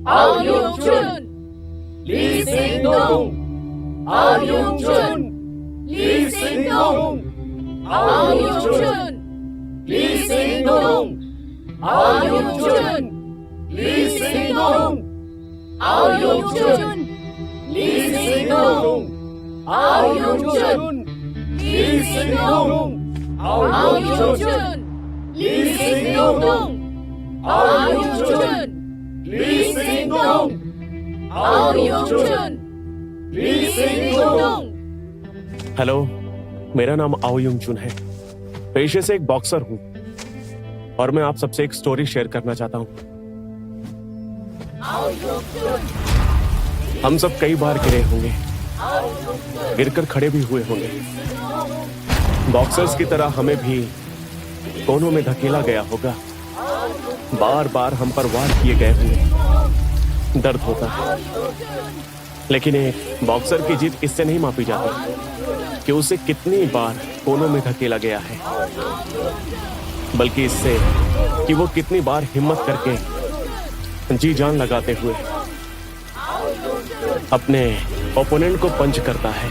Ao Yong-chun, Lee Sing-dong, Ao Yong-chun, Lee Sing-dong, Ao Yong-chun, Lee Sing-dong, Ao Yong-chun, Lee Sing-dong, Ao Yong-chun, Lee Sing-dong, Ao Yong-chun, Lee Sing-dong, Ao Yong-chun, Lee Sing-dong, Ao Yong-chun, Lee Sing-dong, Ao Yong-chun, Lee Sing-dong। Hello, मेरा नाम आओ युंगचुन है। पेशे से एक boxer हूं और मैं आप सबसे एक स्टोरी शेयर करना चाहता हूं। हम सब कई बार गिरे होंगे, गिरकर खड़े भी हुए होंगे। बॉक्सर्स की तरह हमें भी कोनों में धकेला गया होगा, बार बार हम पर वार किए गए होंगे, दर्द होता है। लेकिन एक बॉक्सर की जीत इससे नहीं मापी जाती कि उसे कितनी बार कोनों में धकेला गया है, बल्कि इससे कि वो कितनी बार हिम्मत करके जी जान लगाते हुए अपने ओपोनेंट को पंच करता है।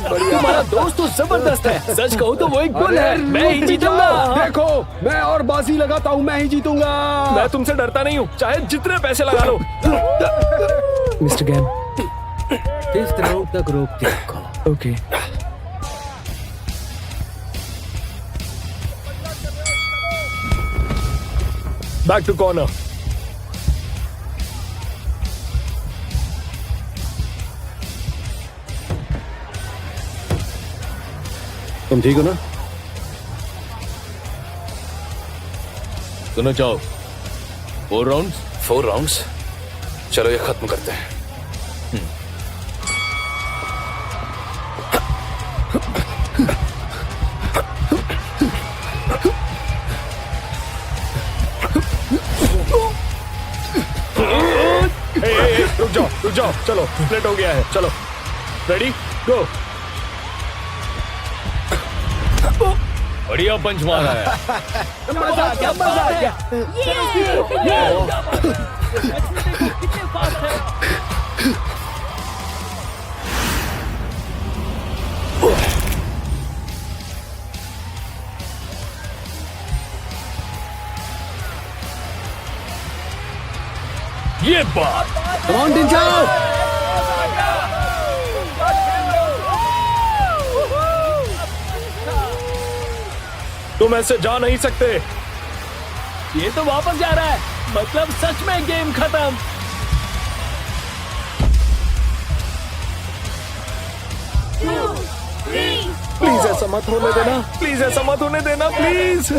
तुम्हारा दोस्त तो जबरदस्त है। सच कहूँ तो वो एक गुल है। मैं ही जीतूंगा। देखो, मैं और बाजी लगाता हूँ, मैं ही जीतूंगा। मैं तुमसे डरता नहीं हूँ, चाहे जितने पैसे लगा लो। मिस्टर गैम, 5th राउंड तक रोक के रखो। ओके। Back to corner. तुम ठीक हो ना? सुनो चाओ, 4 राउंड्स। चलो ये खत्म करते हैं। रुक जाओ, चलो स्प्लिट हो गया है। चलो रेडी गो। बढ़िया पंच मारा है। मजा आ गया, मजा आ गया। कितने फास्ट है। ये बात। Come on, Dinjo! तुम ऐसे जा नहीं सकते। ये तो वापस जा रहा है, मतलब सच में गेम खत्म। प्लीज ऐसा मत होने देना, प्लीज ऐसा मत होने देना, प्लीज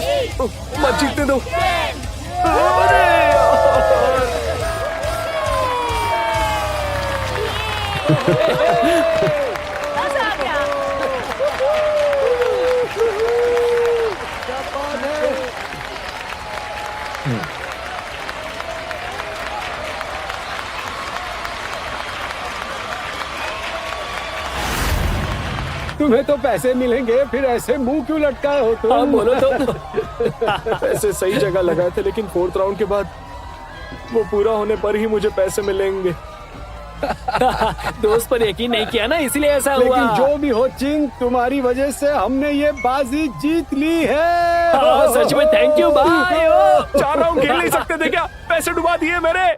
मत जीतने दो। अरे मजा आ गया। तुम्हें तो पैसे मिलेंगे, फिर ऐसे मुंह क्यों लटकाए हो तुम? हाँ बोलो तो। पैसे सही जगह लगाए थे, लेकिन 4th राउंड के बाद वो पूरा होने पर ही मुझे पैसे मिलेंगे। दोस्त पर यकीन नहीं किया ना, इसलिए ऐसा हुआ। लेकिन जो भी हो चिंग, तुम्हारी वजह से हमने ये बाजी जीत ली है। हाँ, सच में थैंक यू भाई। 4 राउंड खेल नहीं सकते थे क्या? पैसे डुबा दिए मेरे।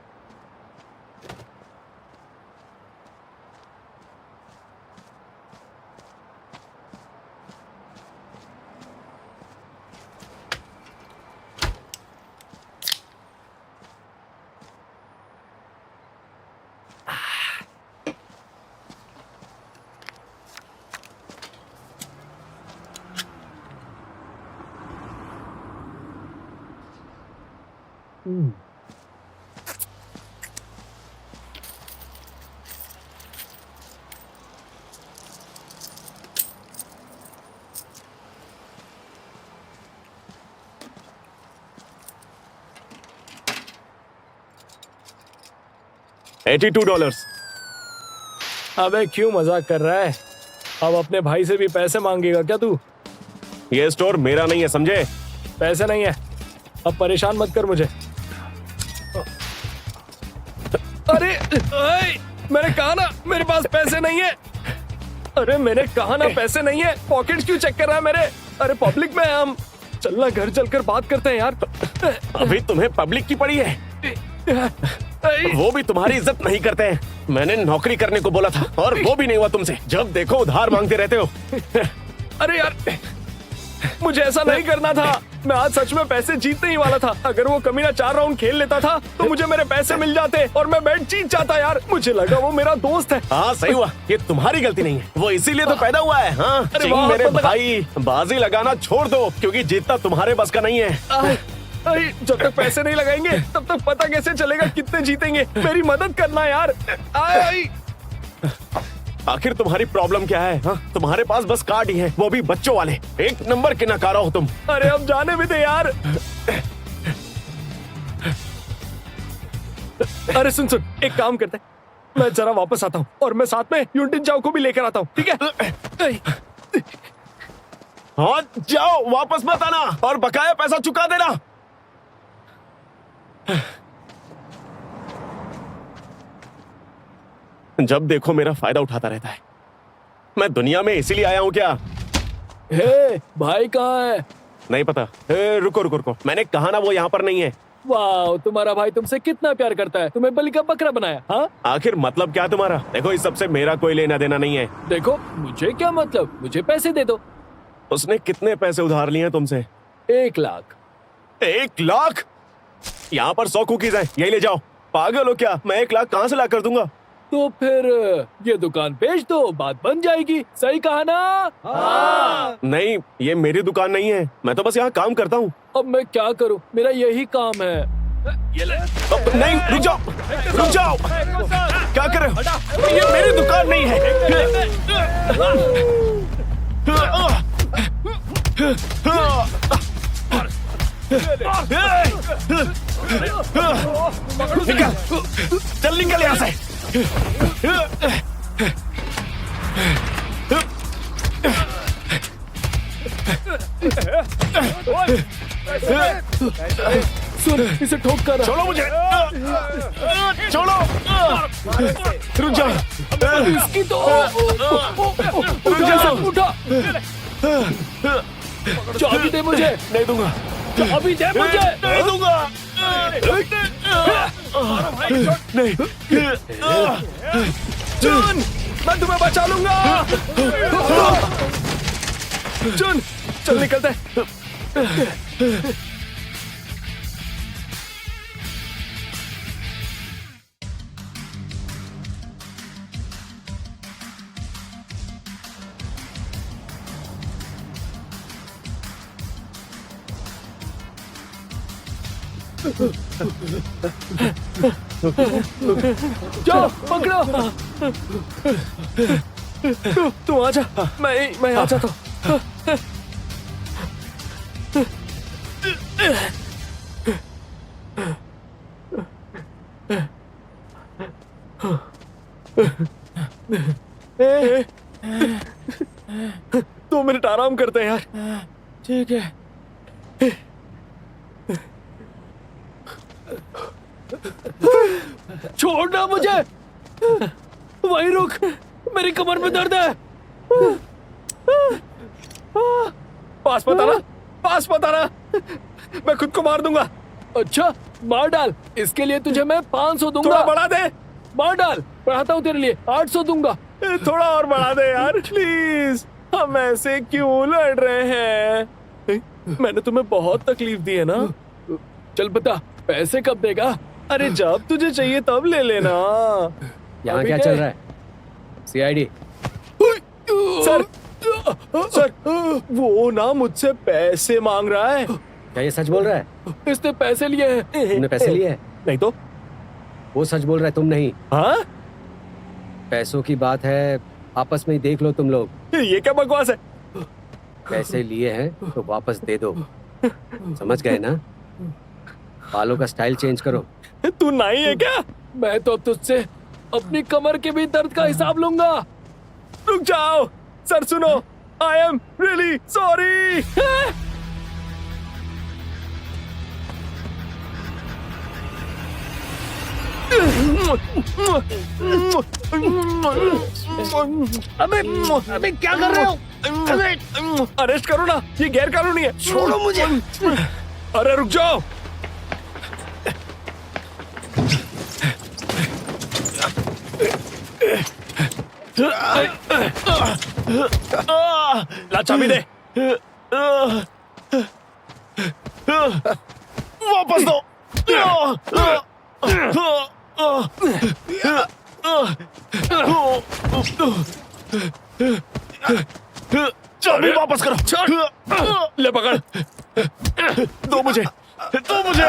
$82। अबे क्यों मजाक कर रहा है? अब अपने भाई से भी पैसे मांगेगा क्या तू? ये स्टोर मेरा नहीं है, समझे? पैसे नहीं है, अब परेशान मत कर मुझे। अरे मैंने कहा ना मेरे पास पैसे नहीं है। अरे मैंने कहा ना पैसे नहीं है। पॉकेट क्यों चेक कर रहा है मेरे? अरे पब्लिक में हम चलना, घर चलकर बात करते हैं यार। अभी तुम्हें पब्लिक की पड़ी है, वो भी तुम्हारी इज्जत नहीं करते हैं। मैंने नौकरी करने को बोला था और वो भी नहीं हुआ तुमसे। जब देखो उधार मांगते रहते हो। अरे यार मुझे ऐसा नहीं करना था। मैं आज सच में पैसे जीतने ही वाला था। अगर वो कमीना 4 राउंड खेल लेता था तो मुझे मेरे पैसे मिल जाते और मैं बैट जीत जाता यार। मुझे लगा वो मेरा दोस्त है। हाँ सही हुआ, ये तुम्हारी गलती नहीं है, वो इसीलिए तो पैदा हुआ है। हाँ अरे चिंग वाह, मेरे मतलब- भाई, बाजी लगाना छोड़ दो क्योंकि जीतना तुम्हारे बस का नहीं है। जब तक पैसे नहीं लगाएंगे तब तक पता कैसे चलेगा कितने जीतेंगे? मेरी मदद करना यार। आखिर तुम्हारी प्रॉब्लम क्या है? हाँ? तुम्हारे पास बस कार्ड ही है, वो भी बच्चों वाले। एक नंबर के नकारा हो तुम। अरे अब जाने भी दे यार। अरे सुन सुन, एक काम करते हैं, मैं जरा वापस आता हूँ और मैं साथ में यूनिट जाओ को भी लेकर आता हूँ, ठीक है? हाँ जाओ, वापस मत आना और बकाया पैसा चुका देना। जब देखो मेरा फायदा उठाता रहता है। मैं दुनिया में इसीलिए आया हूँ क्या? हे भाई कहाँ है? नहीं पता। रुको रुको रुको, मैंने कहा ना वो यहाँ पर नहीं है। वाह, तुम्हारा भाई तुमसे कितना प्यार करता है, तुम्हें बलि का बकरा बनाया। हाँ आखिर मतलब क्या तुम्हारा? देखो इस सबसे मेरा कोई लेना देना नहीं है। देखो मुझे क्या मतलब, मुझे पैसे दे दो। उसने कितने पैसे उधार लिए हैं तुमसे? 1 लाख। 1 लाख? यहाँ पर 100 कुकीज है, यही ले जाओ। पागल हो क्या? मैं 1 लाख कहाँ से ला कर दूंगा? तो फिर ये दुकान बेच दो, बात बन जाएगी। सही कहा ना? हाँ। नहीं, ये मेरी दुकान नहीं है, मैं तो बस यहाँ काम करता हूँ। अब मैं क्या करूँ, मेरा यही काम है। ये ले। नहीं, रुक जाओ, रुक जाओ। क्या कर रहे हो? ये मेरी दुकान नहीं है। निकल, चल निकल यहाँ से। सुन, इसे ठोक कर। छोड़ो मुझे, छोड़ो, रुक जाओ। इसकी तो रुक जाओ। उठा, चाबी दे मुझे। नहीं दूंगा, चाबी दे मुझे। नहीं दूंगा। नहीं, चुन, मैं तुम्हें बचा लूंगा। चुन, चल निकलते हैं। जाओ पकड़ो। तू आजा, मैं आ जाता हूँ। ए, 2 मिनट आराम करते हैं यार। ठीक है। छोड़ना मुझे, वहीं रुक, मेरी कमर में दर्द है। पास मत आना, पास मत आना, मैं खुद को मार दूंगा। अच्छा मार डाल, इसके लिए तुझे मैं 500 दूंगा। थोड़ा बढ़ा दे। मार डाल, बढ़ाता हूँ तेरे लिए, 800 दूंगा। थोड़ा और बढ़ा दे यार प्लीज। हम ऐसे क्यों लड़ रहे हैं? मैंने तुम्हें बहुत तकलीफ दी है ना। चल बता, पैसे कब देगा? अरे जब तुझे चाहिए तब ले लेना। यहाँ क्या चल रहा है? सीआईडी। सर, सर वो ना मुझसे पैसे मांग रहा है। क्या ये सच बोल रहा है? इसने पैसे लिए हैं। तुमने पैसे लिए हैं? नहीं तो? वो सच बोल रहा है, तुम नहीं। हाँ? पैसों की बात है, आपस में ही देख लो तुम लोग। ये क्या बकवास है? पैसे लिए हैं तो वापस दे दो, समझ गए ना? बालों का स्टाइल चेंज करो। तू नहीं है क्या? मैं तो अब तुझसे अपनी कमर के भी दर्द का हिसाब लूंगा। रुक जाओ सर, सुनो, आई एम रियली सॉरी। अबे अबे क्या कर रहे हो? अरेस्ट करो ना, ये गैर कानूनी है। छोड़ो मुझे। अरे रुक जाओ। ला चाबी दे। वापस दो। चाबी वापस करो। ले पकड़। दो मुझे, दो मुझे।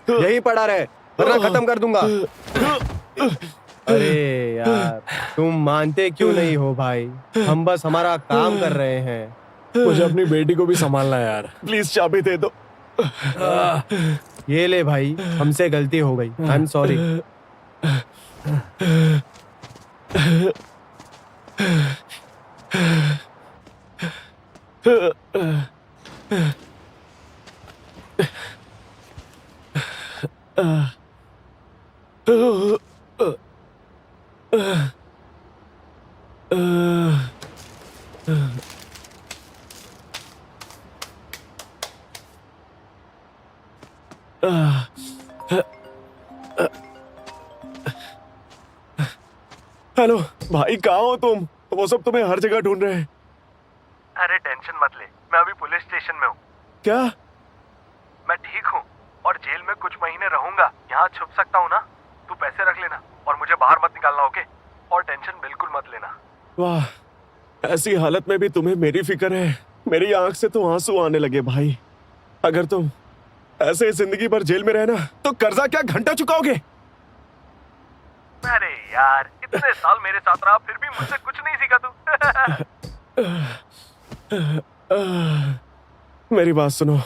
यही पड़ा रहे वरना खत्म कर दूंगा। अरे यार, तुम मानते क्यों नहीं हो भाई? हम बस हमारा काम कर रहे हैं। मुझे अपनी बेटी को भी संभालना है यार। प्लीज चाबी दे दो। ये ले भाई, हमसे गलती हो गई। I am sorry. हेलो भाई, कहाँ हो तुम? वो सब तुम्हें हर जगह ढूंढ रहे हैं। अरे टेंशन मत ले, मैं अभी पुलिस स्टेशन में हूँ। क्या? मैं ठीक हूँ और जेल में कुछ महीने रहूंगा। यहाँ छुप सकता हूँ ना? तू पैसे रख लेना और मुझे बाहर मत निकालना, ओके? और टेंशन बिल्कुल मत लेना। वाह, ऐसी हालत में भी तुम्हें मेरी फिक्र है। मेरी आंख से तो आंसू आने लगे भाई। अगर तुम ऐसे जिंदगी भर जेल में रहना तो कर्जा क्या घंटा चुकाओगे? अरे यार, इतने साल मेरे साथ रहा फिर भी मुझसे कुछ नहीं सीखा तू। मेरी बात सुनो,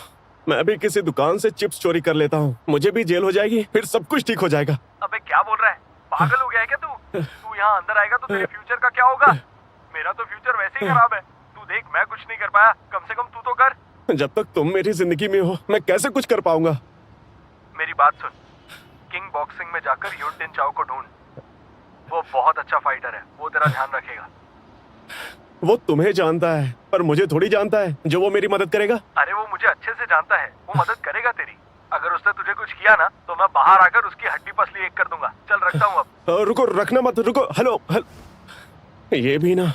मैं भी किसी दुकान से चिप्स चोरी कर लेता हूँ। मुझे भी जेल हो जाएगी, फिर सब कुछ ठीक हो जाएगा। अबे क्या बोल रहा है? पागल हो गया है क्या तू? तू यहाँ अंदर आएगा तो तेरे फ्यूचर का क्या होगा? मेरा तो फ्यूचर वैसे ही खराब है। तू देख, मैं कुछ नहीं कर पाया, कम से कम तू तो कर। जब तक तुम मेरी जिंदगी में हो, मैं कैसे कुछ कर पाऊंगा? मेरी बात सुन, किंग बॉक्सिंग में जाकर यू टिन चाओ को ढूंढ। वो बहुत अच्छा फाइटर है, वो तेरा ध्यान रखेगा। वो तुम्हें जानता है, पर मुझे थोड़ी जानता है जो वो मेरी मदद करेगा। अरे वो मुझे अच्छे से जानता है, वो मदद करेगा तेरी। अगर उसने तुझे कुछ किया ना तो मैं बाहर आकर उसकी हड्डी पसली एक कर दूंगा। चल रखता हूँ अब। रुको, रखना मत, रुको। हेलो ये भी ना।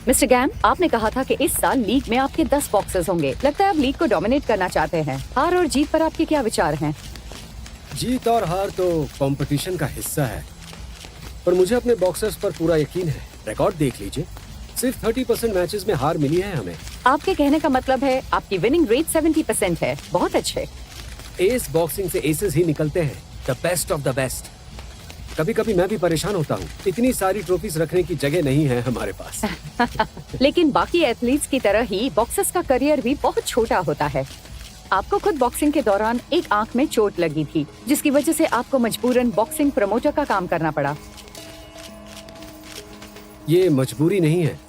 मिस्टर गैम, आपने कहा था कि इस साल लीग में आपके 10 बॉक्सेस होंगे। लगता है आप लीग को डोमिनेट करना चाहते हैं। हार और जीत पर आपके क्या विचार हैं? जीत और हार तो कंपटीशन का हिस्सा है, पर मुझे अपने बॉक्सर्स पर पूरा यकीन है। रिकॉर्ड देख लीजिए, सिर्फ 30% मैचेस में हार मिली है हमें। आपके कहने का मतलब है आपकी विनिंग रेट 70% है। बहुत अच्छे। एस बॉक्सिंग से एसेस ही निकलते हैं, the best of the best. कभी कभी मैं भी परेशान होता हूँ, इतनी सारी ट्रॉफीज रखने की जगह नहीं है हमारे पास। लेकिन बाकी एथलीट्स की तरह ही बॉक्सर्स का करियर भी बहुत छोटा होता है। आपको खुद बॉक्सिंग के दौरान एक आंख में चोट लगी थी, जिसकी वजह से आपको मजबूरन बॉक्सिंग प्रमोटर का काम करना पड़ा। ये मजबूरी नहीं है,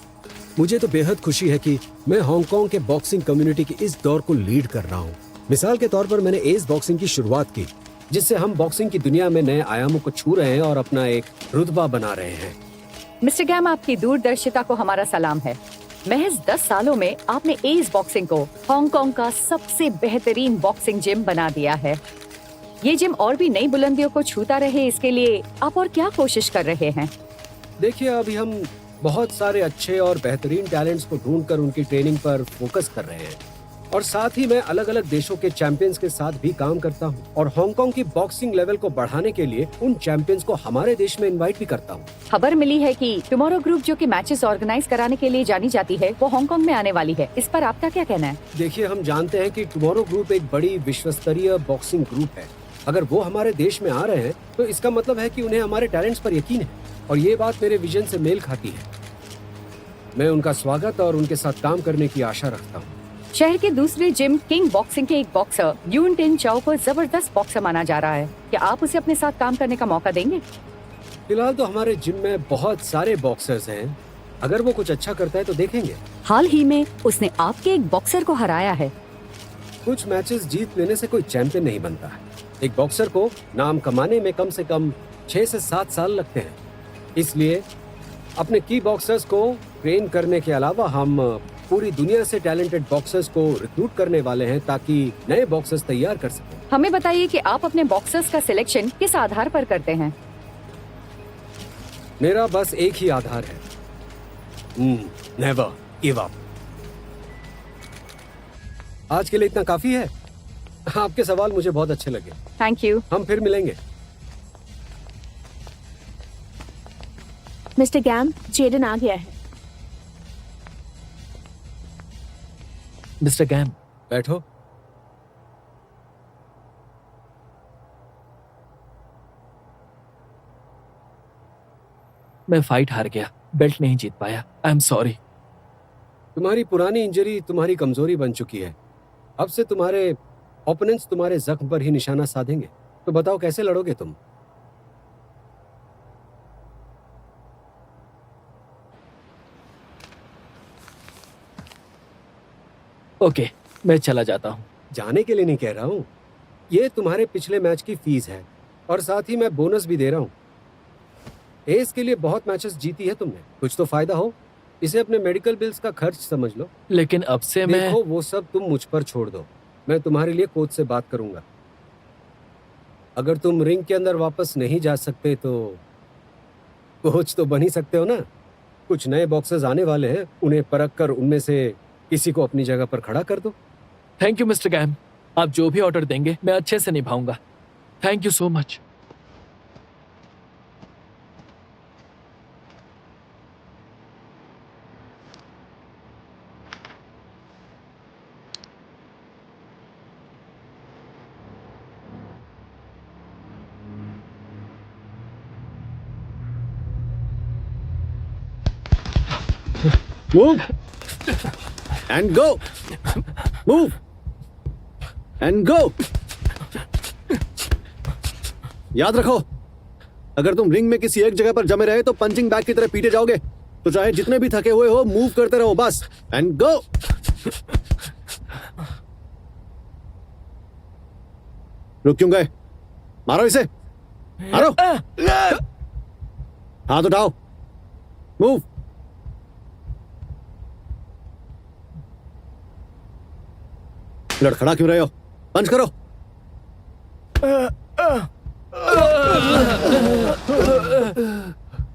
मुझे तो बेहद खुशी है कि मैं हांगकांग के बॉक्सिंग कम्युनिटी की इस दौर को लीड कर रहा हूँ। मिसाल के तौर पर मैंने एस बॉक्सिंग की शुरुआत की, जिससे हम बॉक्सिंग की दुनिया में नए आयामों को छू रहे हैं और अपना एक रुतबा बना रहे हैं। मिस्टर गैम, आपकी दूरदर्शिता को हमारा सलाम है। महज 10 सालों में आपने एस बॉक्सिंग को हांगकांग का सबसे बेहतरीन बॉक्सिंग जिम बना दिया है। ये जिम और भी नई बुलंदियों को छूता रहे, इसके लिए आप और क्या कोशिश कर रहे हैं? देखिए, अभी हम बहुत सारे अच्छे और बेहतरीन टैलेंट्स को ढूंढकर उनकी ट्रेनिंग पर फोकस कर रहे हैं। और साथ ही मैं अलग अलग देशों के चैंपियंस के साथ भी काम करता हूँ और हांगकांग की बॉक्सिंग लेवल को बढ़ाने के लिए उन चैंपियंस को हमारे देश में इनवाइट भी करता हूँ। खबर मिली है कि टुमारो ग्रुप जो कि मैचेस ऑर्गेनाइज कराने के लिए जानी जाती है वो हांगकांग में आने वाली है। इस पर आपका क्या कहना है? देखिए, हम जानते हैं कि टुमारो ग्रुप एक बड़ी विश्वस्तरीय बॉक्सिंग ग्रुप है। अगर वो हमारे देश में आ रहे हैं तो इसका मतलब है कि उन्हें हमारे टैलेंट्स पर यकीन है और ये बात मेरे विजन से मेल खाती है। मैं उनका स्वागत और उनके साथ काम करने की आशा रखता हूँ। शहर के दूसरे जिम किंग बॉक्सिंग के एक बॉक्सर यून टिन चाओ को जबरदस्त बॉक्सर माना जा रहा है। क्या आप उसे अपने साथ काम करने का मौका देंगे? फिलहाल तो हमारे जिम में बहुत सारे बॉक्सर्स हैं। अगर वो कुछ अच्छा करता है तो देखेंगे। हाल ही में उसने आपके एक बॉक्सर को हराया है। कुछ मैचेस जीत लेने से कोई चैंपियन नहीं बनता है। एक बॉक्सर को नाम कमाने में कम से कम 6 से 7 साल लगते हैं। इसलिए अपने की बॉक्सर्स को ट्रेन करने के अलावा हम पूरी दुनिया से टैलेंटेड बॉक्सर्स को रिक्रूट करने वाले हैं ताकि नए बॉक्सर्स तैयार कर सकें। हमें बताइए कि आप अपने बॉक्सर्स का सिलेक्शन किस आधार पर करते हैं? मेरा बस एक ही आधार है, नेवर गिव अप। आज के लिए इतना काफी है। आपके सवाल मुझे बहुत अच्छे लगे। Thank you. हम फिर मिलेंगे। मिस्टर गैम, जेडन आ गया है। मिस्टर गैम, बैठो। मैं फाइट हार गया, बेल्ट नहीं जीत पाया। I am sorry. तुम्हारी पुरानी इंजरी तुम्हारी कमजोरी बन चुकी है। अब से तुम्हारे ओपोनेंट्स तुम्हारे जख्म पर ही निशाना साधेंगे। तो बताओ कैसे लड़ोगे तुम? ओके, मैं चला जाता हूँ। जाने के लिए नहीं कह रहा हूँ। ये तुम्हारे पिछले मैच की फीस है और साथ ही मैं बोनस भी दे रहा हूँ। एस के लिए बहुत मैचेस जीती है तुमने, कुछ तो फायदा हो। इसे अपने मेडिकल बिल्स का खर्च समझ लो। लेकिन अब से मैं देखो, वो सब तुम मुझ पर छोड़ दो। मैं तुम्हारे लिए कोच से बात करूंगा। अगर तुम रिंग के अंदर वापस नहीं जा सकते तो कोच तो बन ही सकते हो ना। कुछ नए बॉक्सर्स आने वाले हैं, उन्हें परख कर उनमें से किसी को अपनी जगह पर खड़ा कर दो। Thank you mister Gam. आप जो भी ऑर्डर देंगे मैं अच्छे से निभाऊंगा। Thank you so much. Move and go. Move and go. याद रखो, अगर तुम रिंग में किसी एक जगह पर जमे रहे तो पंचिंग बैग की तरह पीटे जाओगे। तो चाहे जितने भी थके हुए हो, मूव करते रहो बस। And go. रुक क्यों गए? मारो इसे, मारो। हाथ उठाओ। मूव। लड़खड़ा क्यों रहे हो? पंच करो।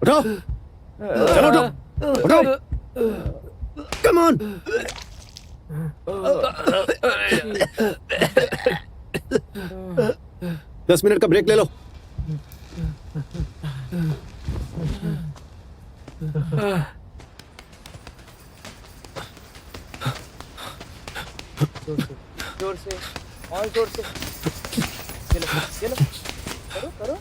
उठाओ, चलो उठाओ, उठाओ। Come on. दस मिनट का ब्रेक ले लो। जोर से और जोर से। चलो चलो, करो करो।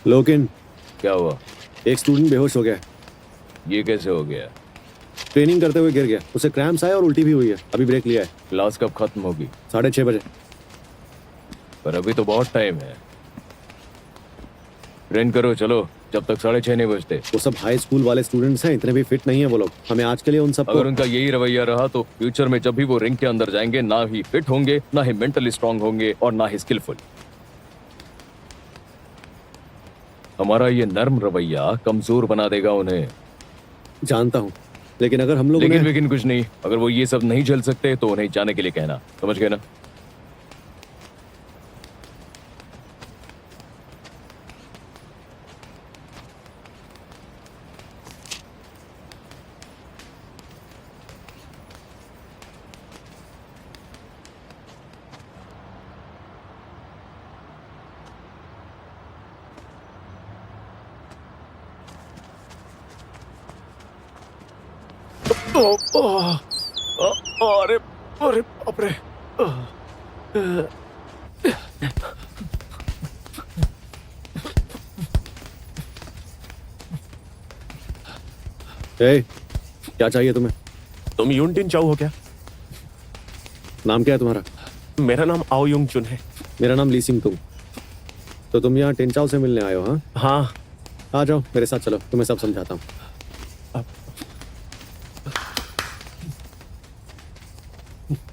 लोकिन, क्या हुआ? एक स्टूडेंट बेहोश हो गया। ये कैसे हो गया? ट्रेनिंग करते हुए गिर गया। उसे क्रैम्प्स आए और उल्टी भी हुई है। अभी ब्रेक लिया है। क्लास कब खत्म होगी? 6:30 बजे। पर अभी तो बहुत टाइम है। ट्रेन करो, चलो, जब तक 6:30 नहीं बजते। वो सब हाई स्कूल वाले स्टूडेंट्स हैं, इतने भी फिट नहीं है वो लोग। हमें आज के लिए उन सबको अगर उनका यही रवैया रहा तो फ्यूचर में जब भी वो रिंग के अंदर जाएंगे, ना ही फिट होंगे, ना ही मेंटली स्ट्रांग होंगे और ना ही स्किलफुल। हमारा ये नर्म रवैया कमजोर बना देगा उन्हें। जानता हूँ, लेकिन अगर हम लोग लेकिन कुछ नहीं। अगर वो ये सब नहीं झेल सकते तो उन्हें जाने के लिए कहना, समझ गए ना? अरे अरे बाप रे। ए, क्या चाहिए तुम्हें? तुम यूनटिन चाओ हो क्या? नाम क्या है तुम्हारा? मेरा नाम आओ युंग चुन है। मेरा नाम ली सिंह तुंग। तो तुम यहाँ टिनचाओ से मिलने आए हो? हाँ, हाँ। आ जाओ मेरे साथ, चलो तुम्हें सब समझाता हूँ।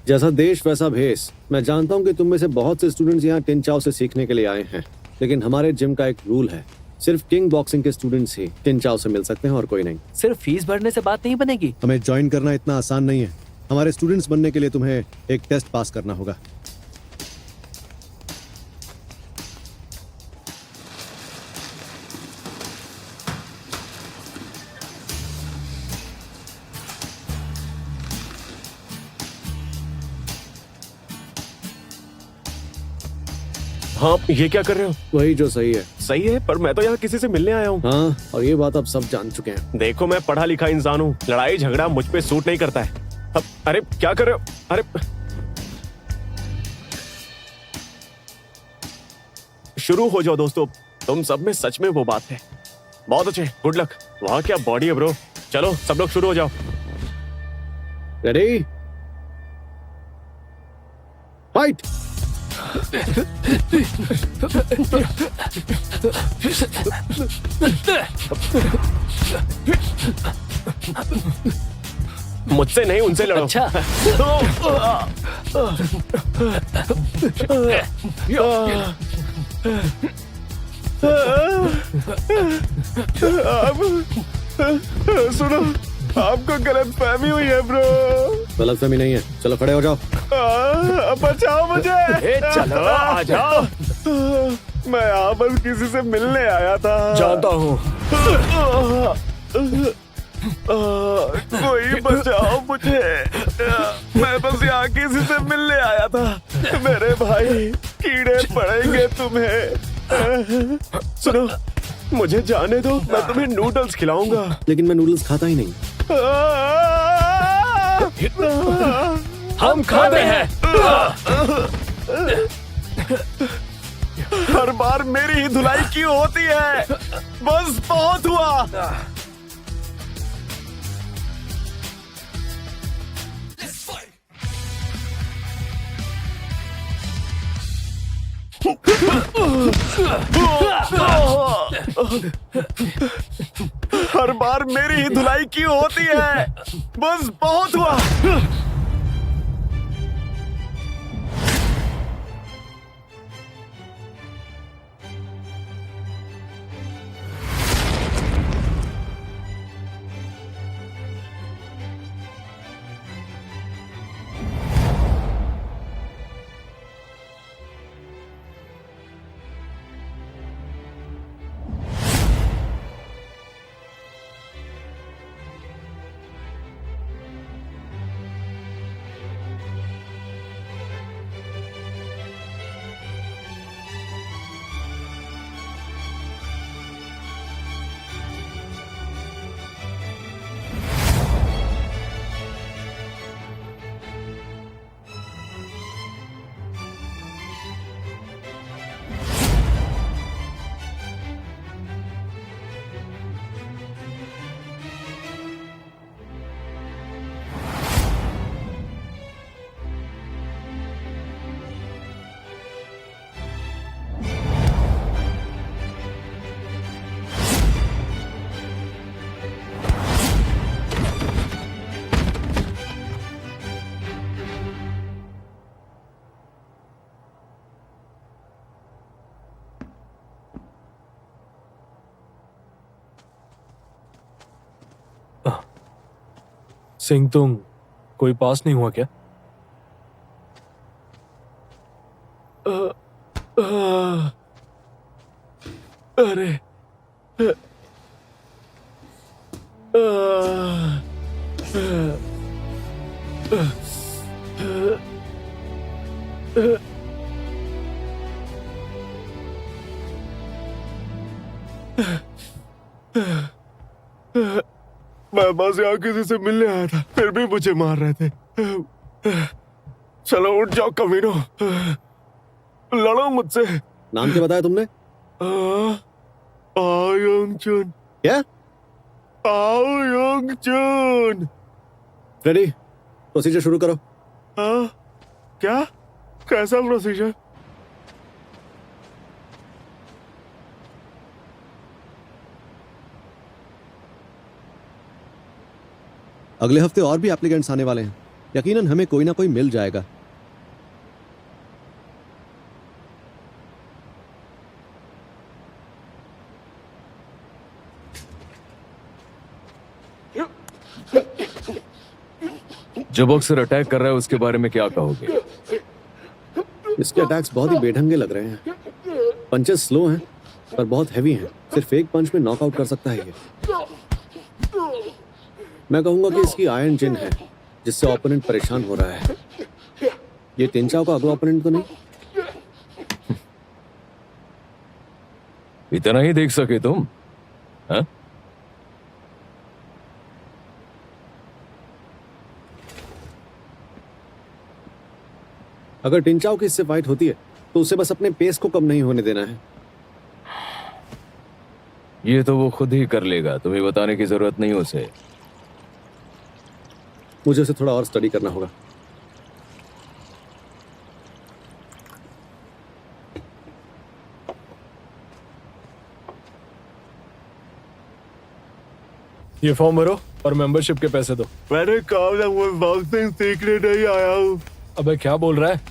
जैसा देश वैसा भेष। मैं जानता हूँ कि तुम में से बहुत से स्टूडेंट्स यहाँ टिनचाओ से सीखने के लिए आए हैं, लेकिन हमारे जिम का एक रूल है, सिर्फ किंग बॉक्सिंग के स्टूडेंट्स ही टिनचाओ से मिल सकते हैं और कोई नहीं। सिर्फ फीस भरने से बात नहीं बनेगी। हमें ज्वाइन करना इतना आसान नहीं है। हमारे स्टूडेंट्स बनने के लिए तुम्हें एक टेस्ट पास करना होगा। हाँ, ये क्या कर रहे हो? वही जो सही है। सही है, पर मैं तो यहाँ किसी से मिलने आया हूँ। हाँ, और ये बात अब सब जान चुके हैं। देखो, मैं पढ़ा लिखा इंसान हूँ, लड़ाई झगड़ा मुझ पे सूट नहीं करता है। अब अरे क्या कर रहे हो? अरे शुरू हो जाओ दोस्तों, तुम सब में सच में वो बात है। बहुत अच्छे, गुड लक। वाह क्या बॉडी है ब्रो। चलो सब लोग शुरू हो जाओ। Ready, fight. मुझसे नहीं, उनसे लड़ो। अच्छा। सुनो, आपको गलत फहमी हुई है ब्रो। गलतफहमी नहीं है, चलो खड़े हो जाओ। बचाओ मुझे। चलो आ जाओ। मैं यहाँ बस किसी से मिलने आया था। जानता हूँ। कोई बचाओ मुझे। मैं बस यहाँ किसी से मिलने आया था। मेरे भाई, कीड़े पड़ेंगे तुम्हें। सुनो, मुझे जाने दो, मैं तुम्हें नूडल्स खिलाऊंगा। लेकिन मैं नूडल्स खाता ही नहीं। हम खाते हैं। हर बार मेरी ही धुलाई क्यों होती है? बस बहुत हुआ। हर बार मेरी ही धुलाई क्यों होती है? बस बहुत हुआ। सिंह तुंग, कोई पास नहीं हुआ क्या? अरे मैं बस यहाँ किसी से मिलने आया था, फिर भी मुझे मार रहे थे। चलो उठ जाओ कमीनो, लड़ो मुझसे। नाम क्या बताया तुमने? आयोंगचुन। क्या? आयोंगचुन। रेडी, प्रोसीजर शुरू करो। क्या? कैसा प्रोसीजर? अगले हफ्ते और भी एप्लीकेंट्स आने वाले हैं, यकीनन हमें कोई ना कोई मिल जाएगा। जो बॉक्सर अटैक कर रहा है उसके बारे में क्या कहोगे? इसके अटैक्स बहुत ही बेढंगे लग रहे हैं। पंचेस स्लो हैं पर बहुत हैवी हैं। सिर्फ एक पंच में नॉकआउट कर सकता है ये। मैं कहूंगा कि इसकी आयरन चिन है जिससे ओपोनेंट परेशान हो रहा है। ये टिंचाओ का अगला ओपोनेंट तो नहीं? इतना ही देख सके तुम? हाँ? अगर टिंचाओ की इससे फाइट होती है तो उसे बस अपने पेस को कम नहीं होने देना है। ये तो वो खुद ही कर लेगा, तुम्हें बताने की जरूरत नहीं उसे। मुझे उसे थोड़ा और स्टडी करना होगा। ये फॉर्म भरो और मेंबरशिप के पैसे दो। मैंने कहा था वो बॉक्सिंग सीखने नहीं आया हूँ। अबे क्या बोल रहा है?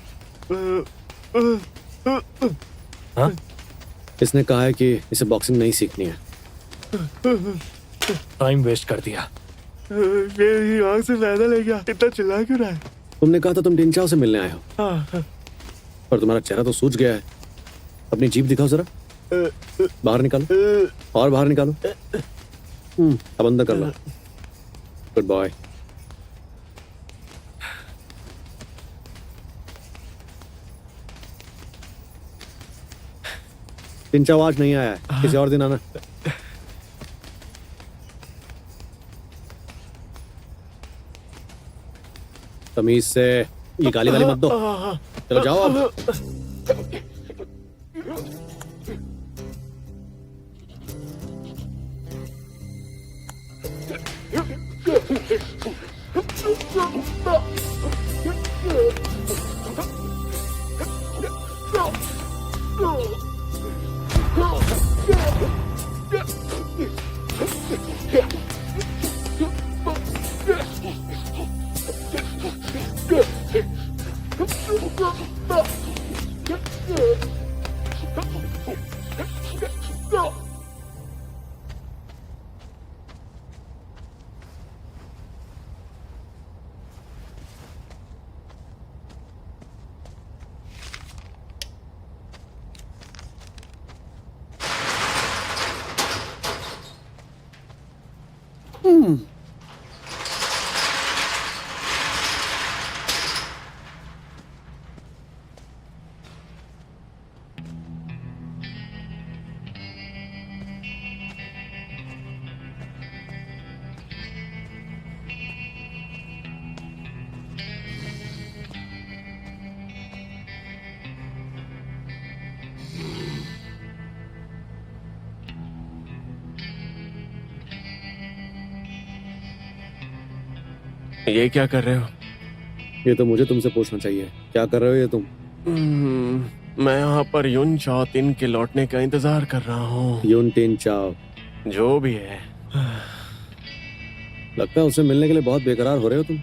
हाँ? इसने कहा है कि इसे बॉक्सिंग नहीं सीखनी है। टाइम वेस्ट कर दिया। मेरी आँख से पैदा ले गया, इतना चिल्ला क्यों रहा है? तुमने कहा था तुम टिंचाओ से मिलने आए हो, हाँ। पर तुम्हारा चेहरा तो सूज गया है। अपनी जीभ दिखाओ जरा। बाहर निकालो और बाहर निकालो। अब अंदर कर लो। Good boy. टिंचाओ आज नहीं आया है, किसी और दिन आना। तमीज से ये गाली वाली मत दो। चलो जाओ अब। ये क्या कर रहे हो? ये तो मुझे तुमसे पूछना चाहिए। क्या कर रहे हो ये तुम? मैं यहाँ पर युन चाओतिन के लौटने का इंतजार कर रहा हूँ। यून टिंचाओ जो भी है। लगता है उससे मिलने के लिए बहुत बेकरार हो रहे हो तुम।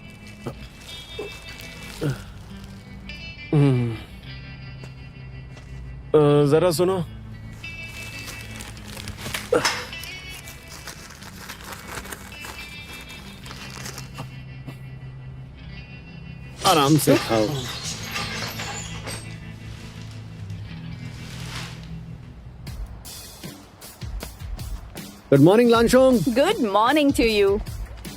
जरा सुनो। आराम से खाओ। गुड मॉर्निंग लांशोंग। Good morning to you.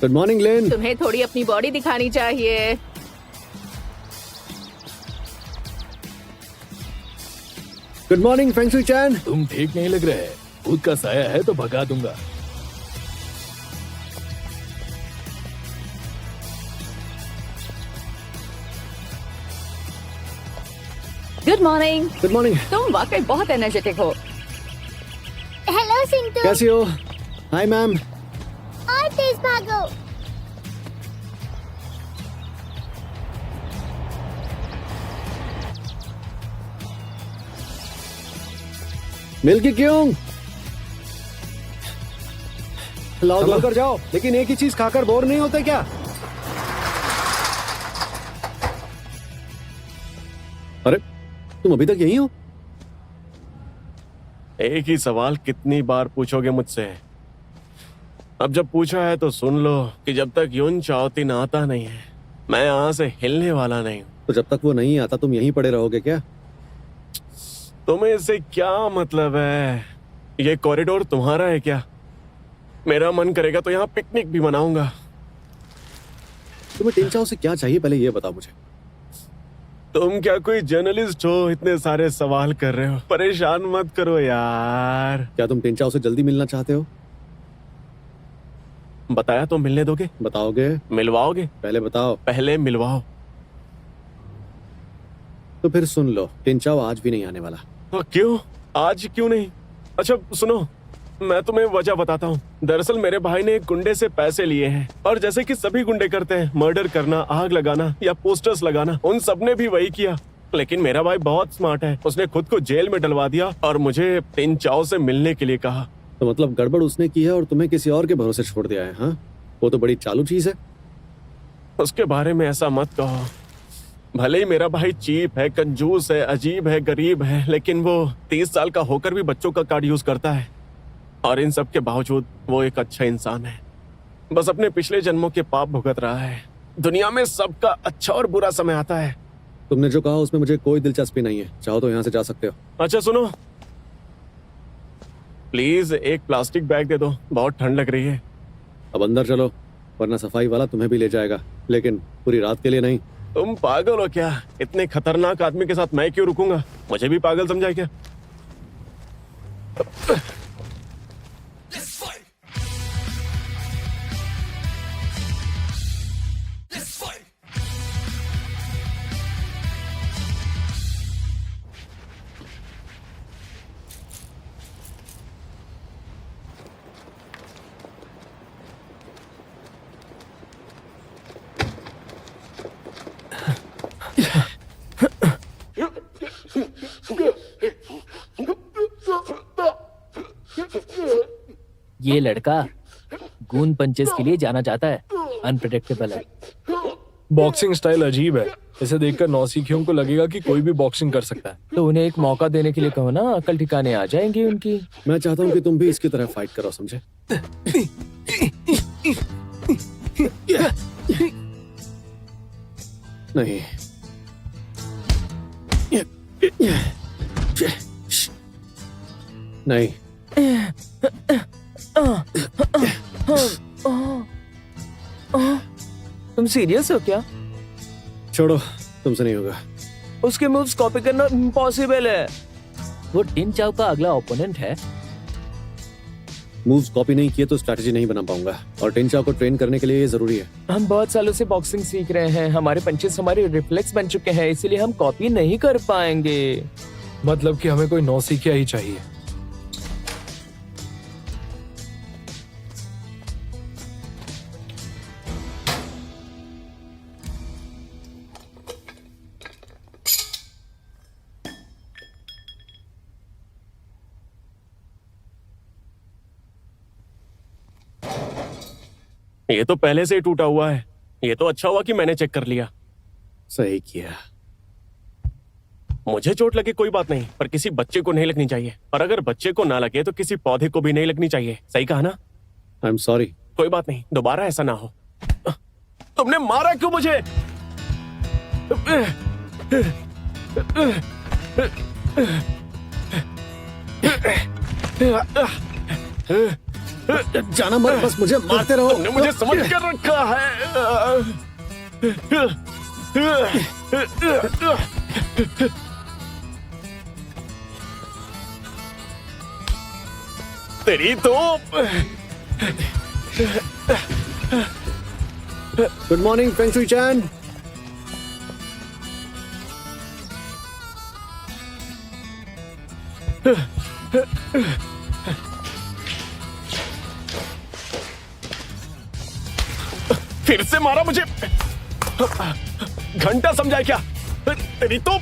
Good morning लेन। तुम्हें थोड़ी अपनी बॉडी दिखानी चाहिए। गुड मॉर्निंग फेंगशुई चैन। तुम ठीक नहीं लग रहे। खुद का साया है तो भगा दूंगा। Good morning. Good morning. तुम वाकई बहुत एनर्जेटिक हो। हेलो सिंटू। कैसी हो? Hi ma'am. और तेज भागो। मिल्की क्यों? लाओ कर जाओ, लेकिन एक ही चीज खाकर बोर नहीं होते क्या? अरे तुम अभी तक यही हो? एक ही सवाल कितनी बार पूछोगे मुझसे? अब जब पूछा है तो सुन लो कि जब तक यून चाओतिन आता नहीं है, मैं यहाँ से हिलने वाला नहीं हूँ। तो जब तक वो नहीं आता तुम यहीं पड़े रहोगे क्या? तुम्हें इससे क्या मतलब है? ये कॉरिडोर तुम्हारा है क्या? मेरा मन करेगा तो यहाँ पिकनिक भी मनाऊंगा। तुम्हें टिंचाओ से क्या चाहिए पहले ये बताओ मुझे। तुम क्या कोई जर्नलिस्ट हो? इतने सारे सवाल कर रहे हो, परेशान मत करो यार। क्या तुम टिंचाओ से जल्दी मिलना चाहते हो? बताया तो मिलने दोगे? बताओगे? मिलवाओगे? पहले बताओ। पहले मिलवाओ। तो फिर सुन लो, टिंचाओ आज भी नहीं आने वाला। क्यों? आज क्यों नहीं? अच्छा सुनो, मैं तुम्हें वजह बताता हूँ। दरअसल मेरे भाई ने एक गुंडे से पैसे लिए हैं, और जैसे कि सभी गुंडे करते हैं, मर्डर करना, आग लगाना या पोस्टर्स लगाना, उन सब ने भी वही किया। लेकिन मेरा भाई बहुत स्मार्ट है, उसने खुद को जेल में डलवा दिया और मुझे टिंचाओ से मिलने के लिए कहा। तो मतलब गड़बड़ उसने की है और तुम्हें किसी और के भरोसे छोड़ दिया है? हाँ, वो तो बड़ी चालू चीज है। उसके बारे में ऐसा मत कहो। भले ही मेरा भाई चीप है, कंजूस है, अजीब है, गरीब है, लेकिन वो 30 साल का होकर भी बच्चों का कार्ड यूज करता है, और इन सब के बावजूद वो एक अच्छा इंसान है। बस अपने पिछले जन्मों के पाप भुगत रहा है। दुनिया में सबका अच्छा और बुरा समय आता है। तुमने जो कहा उसमें मुझे कोई दिलचस्पी नहीं है, चाहो तो यहाँ से जा सकते हो। अच्छा सुनो, प्लीज एक प्लास्टिक बैग दे दो, बहुत ठंड लग रही है। अब अंदर चलो, वरना सफाई वाला तुम्हें भी ले जाएगा, लेकिन पूरी रात के लिए नहीं। तुम पागल हो क्या? इतने खतरनाक आदमी के साथ मैं क्यों रुकूंगा? मुझे भी पागल समझा है क्या? ये लड़का गूंद पंचेस के लिए जाना जाता है, अनप्रेडिक्टेबल है। बॉक्सिंग स्टाइल अजीब है, इसे देखकर नौसिखियों को लगेगा कि कोई भी बॉक्सिंग कर सकता है। तो उन्हें एक मौका देने के लिए कहो ना, अकल ठिकाने आ जाएंगी उनकी। मैं चाहता हूँ कि तुम भी इसकी तरह फाइट करो, समझे? नहीं, नहीं। तुम सीरियस हो क्या? छोड़ो, तुमसे नहीं होगा। उसके मूव्स कॉपी करना इम्पॉसिबल है। वो टिंचाओ का अगला ओपोनेंट है। मूव्स कॉपी नहीं किए तो स्ट्रैटेजी नहीं बना पाऊंगा, और टिंचाओ को ट्रेन करने के लिए ये जरूरी है। हम बहुत सालों से बॉक्सिंग सीख रहे हैं, हमारे पंचेस हमारे रिफ्लेक्स बन चुके हैं, इसलिए हम कॉपी नहीं कर पाएंगे। मतलब कि हमें कोई नौसिखिया ही चाहिए। ये तो पहले से ही टूटा हुआ है। ये तो अच्छा हुआ कि मैंने चेक कर लिया। सही किया। मुझे चोट लगे कोई बात नहीं, पर किसी बच्चे को नहीं लगनी चाहिए, और अगर बच्चे को ना लगे तो किसी पौधे को भी नहीं लगनी चाहिए। सही कहा ना? I am sorry. कोई बात नहीं, दोबारा ऐसा ना हो। तुमने मारा क्यों मुझे? जाना मत, बस मुझे मारते रहो। तुमने मुझे समझ कर रखा है। तेरी तो। गुड मॉर्निंग फेंग शुई चैन। फिर से मारा मुझे। घंटा समझा क्या तेरी तो।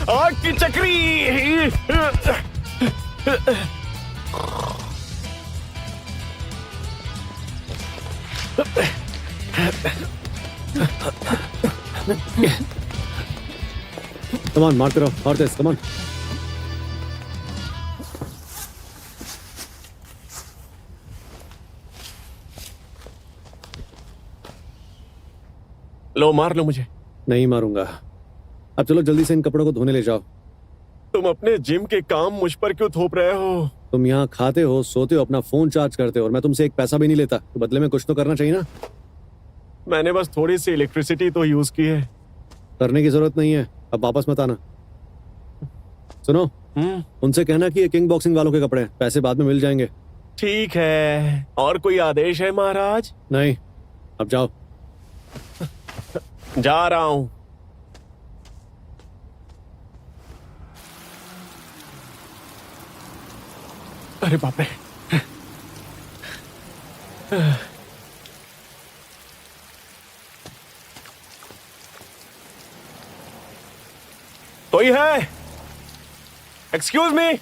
आग की चक्री। कमान मारते रहो और तेज कमान। लो मार लो मुझे। नहीं मारूंगा। अब चलो जल्दी से इन कपड़ों को धोने ले जाओ। तुम अपने जिम के काम मुझ पर क्यों थोप रहे हो? तुम यहाँ खाते हो, सोते हो, अपना फोन चार्ज करते हो और मैं तुमसे एक पैसा भी नहीं लेता, तो बदले में कुछ तो करना चाहिए ना। मैंने बस थोड़ी सी इलेक्ट्रिसिटी तो यूज की है। करने की जरूरत नहीं है, अब वापस मत आना। सुनो, उनसे कहना कि ये किंग बॉक्सिंग वालों के कपड़े हैं, पैसे बाद में मिल जाएंगे। ठीक है। और कोई आदेश है महाराज? नहीं, अब जाओ। जा रहा हूं। अरे बाप रे। कोई है? Excuse me.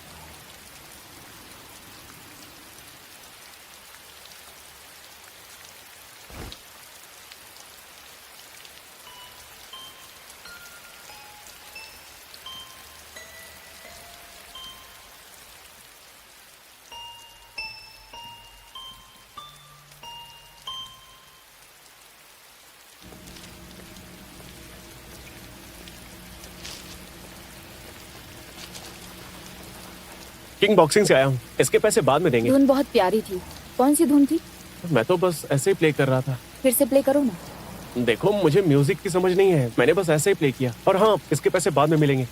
किंग बॉक्सिंग से आया हूँ, इसके पैसे बाद में देंगे। धुन बहुत प्यारी थी। कौन सी धुन थी? मैं तो बस ऐसे ही प्ले कर रहा था। फिर से प्ले करो ना। देखो मुझे म्यूजिक की समझ नहीं है, मैंने बस ऐसे ही प्ले किया। और हाँ, इसके पैसे बाद में मिलेंगे।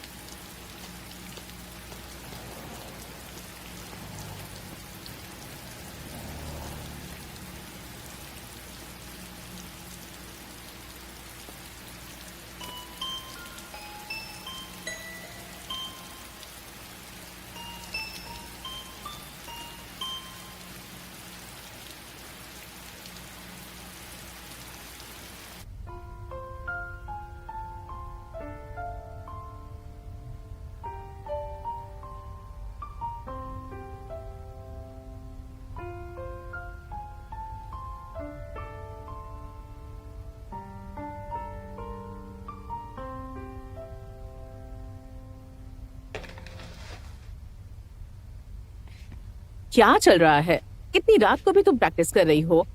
क्या चल रहा है? इतनी रात को भी तुम प्रैक्टिस कर रही हो?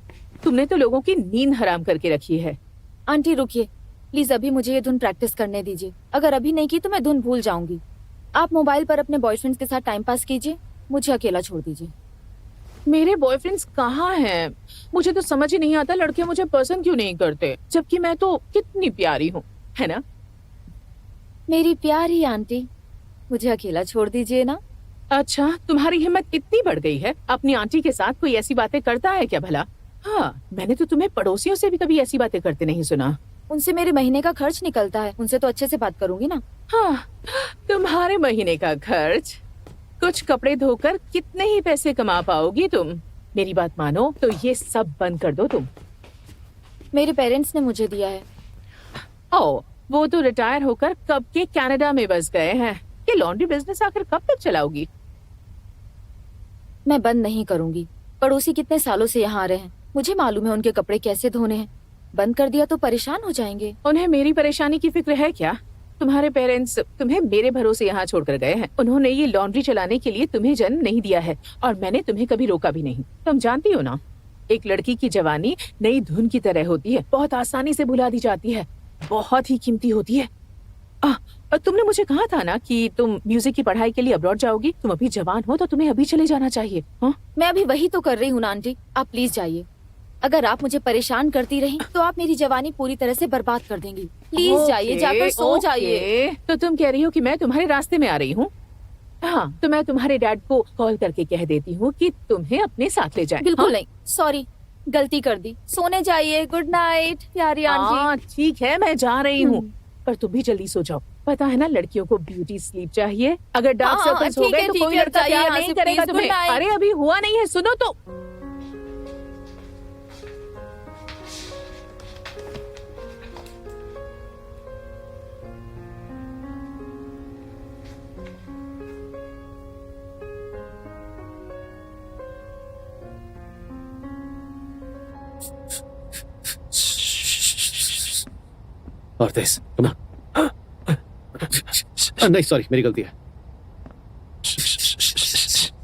तुमने तो लोगों की नींद हराम करके रखी है। आंटी रुकिए, प्लीज अभी मुझे ये धुन प्रैक्टिस करने दीजिए। अगर अभी नहीं की तो मैं धुन भूल जाऊंगी। आप मोबाइल पर अपने बॉयफ्रेंड्स के साथ टाइम पास कीजिए, मुझे अकेला छोड़ दीजिए। मेरे बॉयफ्रेंड्स कहाँ हैं? मुझे तो समझ ही नहीं आता लड़के मुझे पसंद क्यों नहीं करते, जबकि मैं तो कितनी प्यारी हूँ, है ना? मेरी प्यारी आंटी, मुझे अकेला छोड़ दीजिए ना। अच्छा, तुम्हारी हिम्मत इतनी बढ़ गई है? अपनी आंटी के साथ कोई ऐसी बातें करता है क्या भला? हाँ, मैंने तो तुम्हें पड़ोसियों से भी कभी ऐसी बातें करते नहीं सुना। उनसे मेरे महीने का खर्च निकलता है, उनसे तो अच्छे से बात करूंगी ना। हाँ, तुम्हारे महीने का खर्च? कुछ कपड़े धोकर कितने ही पैसे कमा पाओगी तुम? मेरी बात मानो तो ये सब बंद कर दो तुम। मेरे पेरेंट्स ने मुझे दिया है। ओ, वो तो रिटायर होकर कब के कनाडा में बस गए हैं। ये लॉन्ड्री बिजनेस आखिर कब तक चलाओगी? मैं बंद नहीं करूंगी। पड़ोसी कितने सालों से यहाँ आ रहे हैं, मुझे मालूम है उनके कपड़े कैसे धोने हैं। बंद कर दिया तो परेशान हो जाएंगे। उन्हें मेरी परेशानी की फिक्र है क्या? तुम्हारे पेरेंट्स तुम्हें मेरे भरोसे यहाँ छोड़कर गए हैं। उन्होंने ये लॉन्ड्री चलाने के लिए तुम्हें जन्म नहीं दिया है और मैंने तुम्हें कभी रोका भी नहीं। तुम जानती हो ना, एक लड़की की जवानी नई धुन की तरह होती है, बहुत आसानी से भुला दी जाती है, बहुत ही कीमती होती है। और तुमने मुझे कहा था ना कि तुम म्यूजिक की पढ़ाई के लिए अब्रॉड जाओगी। तुम अभी जवान हो तो तुम्हें अभी चले जाना चाहिए। हाँ, मैं अभी वही तो कर रही हूँ ना आंटी, आप प्लीज जाइए। अगर आप मुझे परेशान करती रही तो आप मेरी जवानी पूरी तरह से बर्बाद कर देंगी। प्लीज जाइए, जाकर सो जाइए। तो तुम कह रही हो कि मैं तुम्हारे रास्ते में आ रही हूँ? हाँ, तो मैं तुम्हारे डैड को कॉल करके कह देती हूँ कि तुम्हें अपने साथ ले जाए। बिल्कुल नहीं, सॉरी, गलती कर दी। सोने जाइए। गुड नाइट प्यारी आंटी। ठीक है, मैं जा रही हूँ, पर तुम भी जल्दी सो जाओ। पता है ना, लड़कियों को ब्यूटी स्लीप चाहिए। अगर डार्क सर्कल्स हो गए तो कोई लड़का प्यार नहीं करेगा तुम्हें। अरे अभी हुआ नहीं है, सुनो तो। और तेज, सुना? नहीं सॉरी, मेरी गलती है।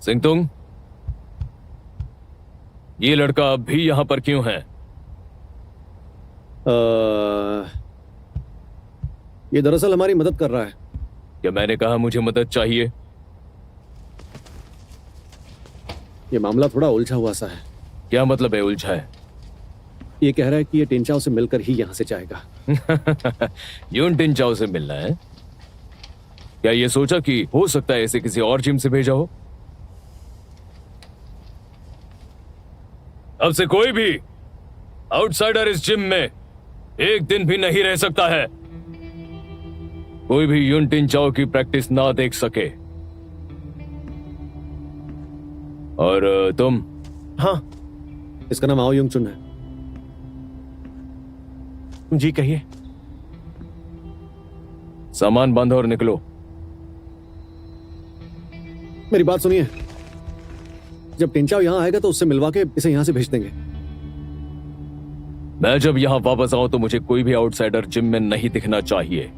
सिंगतुंग, ये लड़का अब भी यहाँ पर क्यों है? ये दरअसल हमारी मदद कर रहा है। क्या मैंने कहा मुझे मदद चाहिए? ये मामला थोड़ा उलझा हुआ सा है। क्या मतलब है उलझा है? ये कह रहा है कि ये टिंचाओ से मिलकर ही यहाँ से जाएगा। यून टिंचाओ से मिलना है? क्या ये सोचा कि हो सकता है इसे किसी और जिम से भेजा हो? अब से कोई भी आउटसाइडर इस जिम में एक दिन भी नहीं रह सकता है। कोई भी यून टिंचाओ की प्रैक्टिस ना देख सके। और तुम? हाँ, इसका नाम आओ युंग चुन है। जी कहिए। सामान बांधो और निकलो। मेरी बात सुनिए, जब टिंचाओ यहाँ आएगा तो उससे मिलवा के इसे यहाँ से भेज देंगे। मैं जब यहाँ वापस आऊं तो मुझे कोई भी आउटसाइडर जिम में नहीं दिखना चाहिए।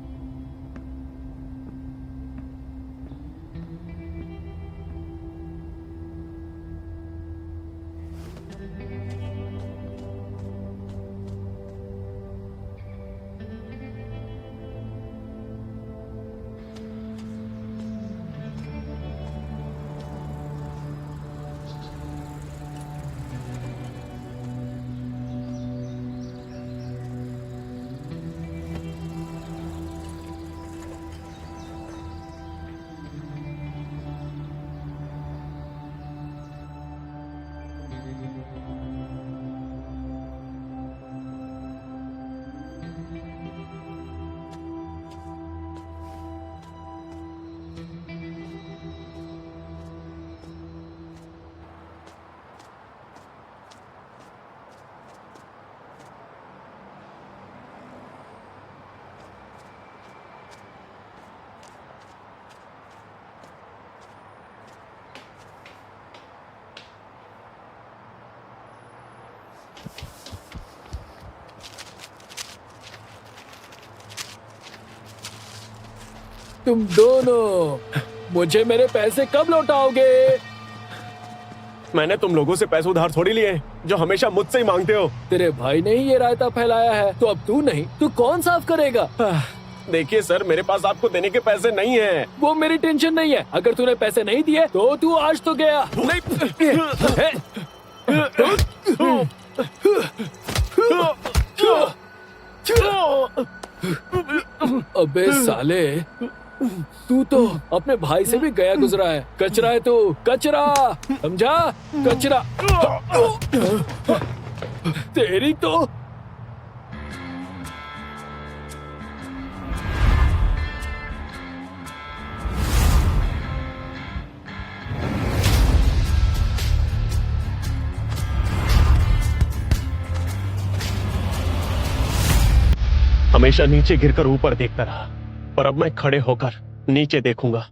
तुम दोनों मुझे मेरे पैसे कब लौटाओगे? मैंने तुम लोगों से पैसे उधार थोड़ी लिए जो हमेशा मुझसे ही मांगते हो। तेरे भाई ने ही ये रायता फैलाया है, तो अब तू नहीं तो कौन साफ करेगा? देखिए सर, मेरे पास आपको देने के पैसे नहीं हैं। वो मेरी टेंशन नहीं है। अगर तूने पैसे नहीं दिए तो तू आज तो गया। अबे साले, तू तो अपने भाई से भी गया गुजरा है। कचरा है तू, कचरा, समझा? कचरा। तेरी तो हमेशा नीचे गिरकर ऊपर देखता रहा, पर अब मैं खड़े होकर नीचे देखूंगा।